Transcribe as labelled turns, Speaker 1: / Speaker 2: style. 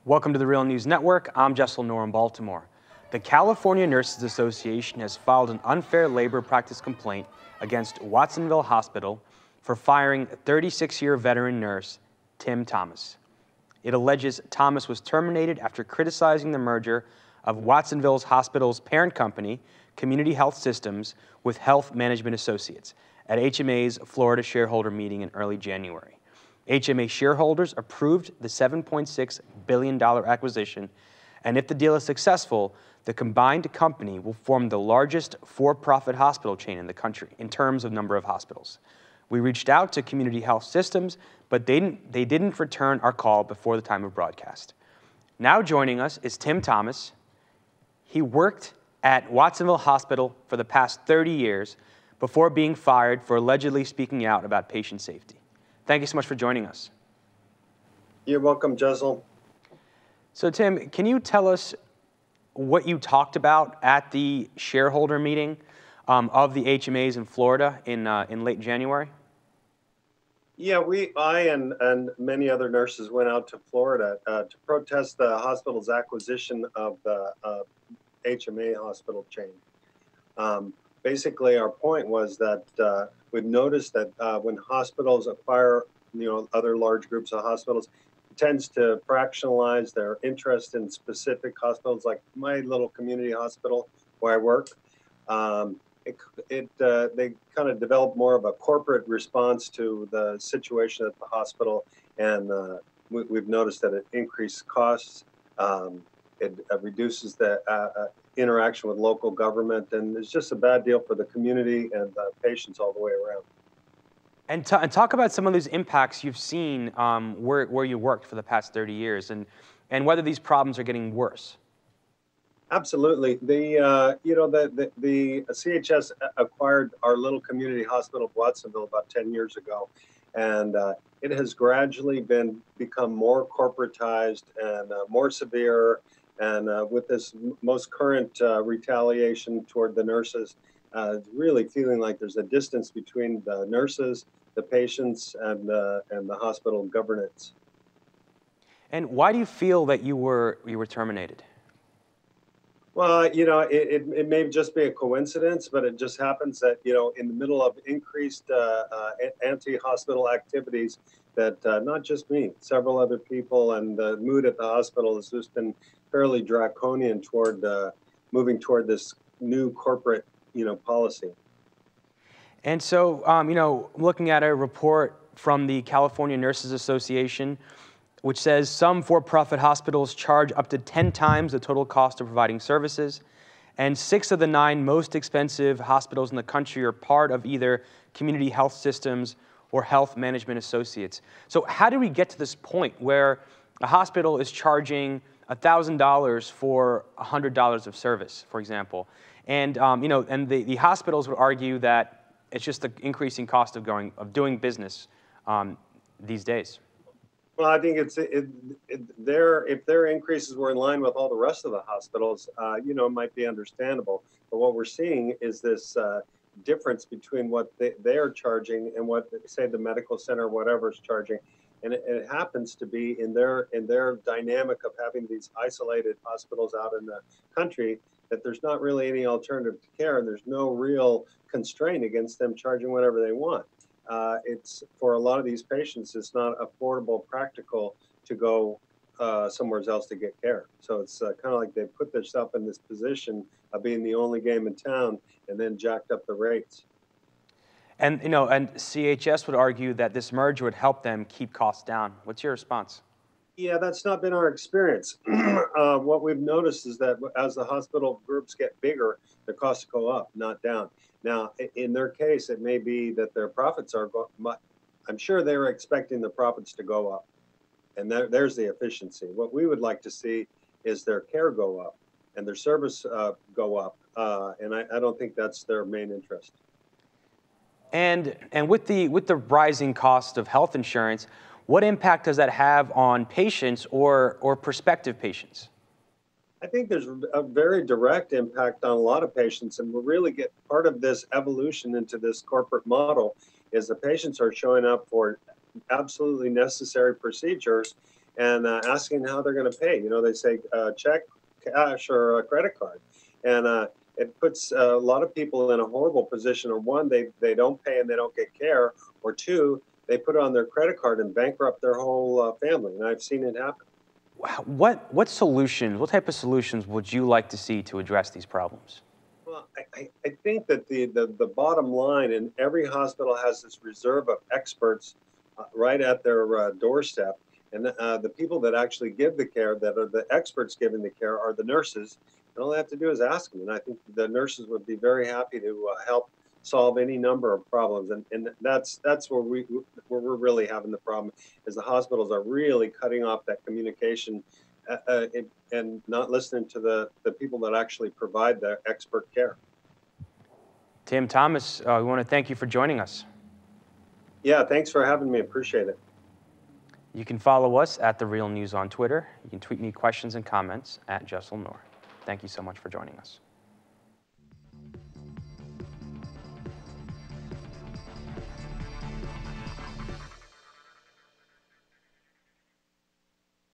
Speaker 1: Welcome to the Real News Network. I'm Jessel Noor in Baltimore. The California Nurses Association has filed an unfair labor practice complaint against Watsonville Hospital for firing 36-year veteran nurse Tim Thomas. It alleges Thomas was terminated after criticizing the merger of Watsonville Hospital's parent company, Community Health Systems, with Health Management Associates at HMA's Florida shareholder meeting in early January. HMA shareholders approved the $7.6 billion acquisition, and if the deal is successful, the combined company will form the largest for-profit hospital chain in the country in terms of number of hospitals. We reached out to Community Health Systems, but they didn't return our call before the time of broadcast. Now joining us is Tim Thomas. He worked at Watsonville Hospital for the past 30 years before being fired for allegedly speaking out about patient safety. Thank you so much for joining us.
Speaker 2: You're welcome, Jessel.
Speaker 1: So Tim, can you tell us what you talked about at the shareholder meeting of the HMAs in Florida in late January?
Speaker 2: Yeah, I and many other nurses went out to Florida to protest the hospital's acquisition of the HMA hospital chain. Basically, our point was that we've noticed that when hospitals acquire, other large groups of hospitals, it tends to fractionalize their interest in specific hospitals, like my little community hospital where I work. They kind of develop more of a corporate response to the situation at the hospital, and we've noticed that it increases costs. It reduces the interaction with local government, and it's just a bad deal for the community and patients all the way around.
Speaker 1: And talk about some of those impacts you've seen where you worked for the past 30 years, and whether these problems are getting worse.
Speaker 2: Absolutely. The CHS acquired our little community hospital of Watsonville about 10 years ago, and it has gradually become more corporatized and more severe. And with this most current retaliation toward the nurses, really feeling like there's a distance between the nurses, the patients, and the hospital governance.
Speaker 1: And why do you feel that you were terminated?
Speaker 2: Well, it may just be a coincidence, but it just happens that, in the middle of increased anti-hospital activities, that not just me, several other people, and the mood at the hospital has just been fairly draconian toward moving toward this new corporate, policy.
Speaker 1: And so, looking at a report from the California Nurses Association, which says some for-profit hospitals charge up to 10 times the total cost of providing services, and 6 of the 9 most expensive hospitals in the country are part of either Community Health Systems or Health Management Associates. So how do we get to this point where a hospital is charging $1,000 for $100 of service, for example? And the hospitals would argue that it's just the increasing cost of doing business these days.
Speaker 2: Well, I think if their increases were in line with all the rest of the hospitals, it might be understandable. But what we're seeing is this difference between what they are charging and what, say, the medical center or whatever is charging. And it happens to be in their dynamic of having these isolated hospitals out in the country, that there's not really any alternative to care, and there's no real constraint against them charging whatever they want. It's for a lot of these patients, it's not affordable, practical to go somewhere else to get care. So it's kind of like they put themselves in this position of being the only game in town, and then jacked up the rates.
Speaker 1: And and CHS would argue that this merger would help them keep costs down. What's your response?
Speaker 2: Yeah, that's not been our experience. What we've noticed is that as the hospital groups get bigger, the costs go up, not down. Now, in their case, it may be that their profits are I'm sure they were expecting the profits to go up, and there's the efficiency. What we would like to see is their care go up and their service go up, and I don't think that's their main interest.
Speaker 1: And with the rising cost of health insurance, what impact does that have on patients or prospective patients?
Speaker 2: I think there's a very direct impact on a lot of patients, and we'll really get part of this evolution into this corporate model is the patients are showing up for absolutely necessary procedures, and asking how they're going to pay. You know, they say check, cash, or a credit card, and it puts a lot of people in a horrible position. Or one, they don't pay and they don't get care, or two, they put it on their credit card and bankrupt their whole family. And I've seen it happen.
Speaker 1: What solutions, what type of solutions would you like to see to address these problems?
Speaker 2: Well, I think that the bottom line, and every hospital has this reserve of experts right at their doorstep. And the people that actually give the care, that are the experts giving the care, are the nurses. And all they have to do is ask them. And I think the nurses would be very happy to help solve any number of problems. And that's where we're really having the problem, is the hospitals are really cutting off that communication and not listening to the people that actually provide the expert care.
Speaker 1: Tim Thomas, we want to thank you for joining us.
Speaker 2: Yeah, thanks for having me. Appreciate it.
Speaker 1: You can follow us at The Real News on Twitter. You can tweet me questions and comments at Jessel Noor. Thank you so much for joining us.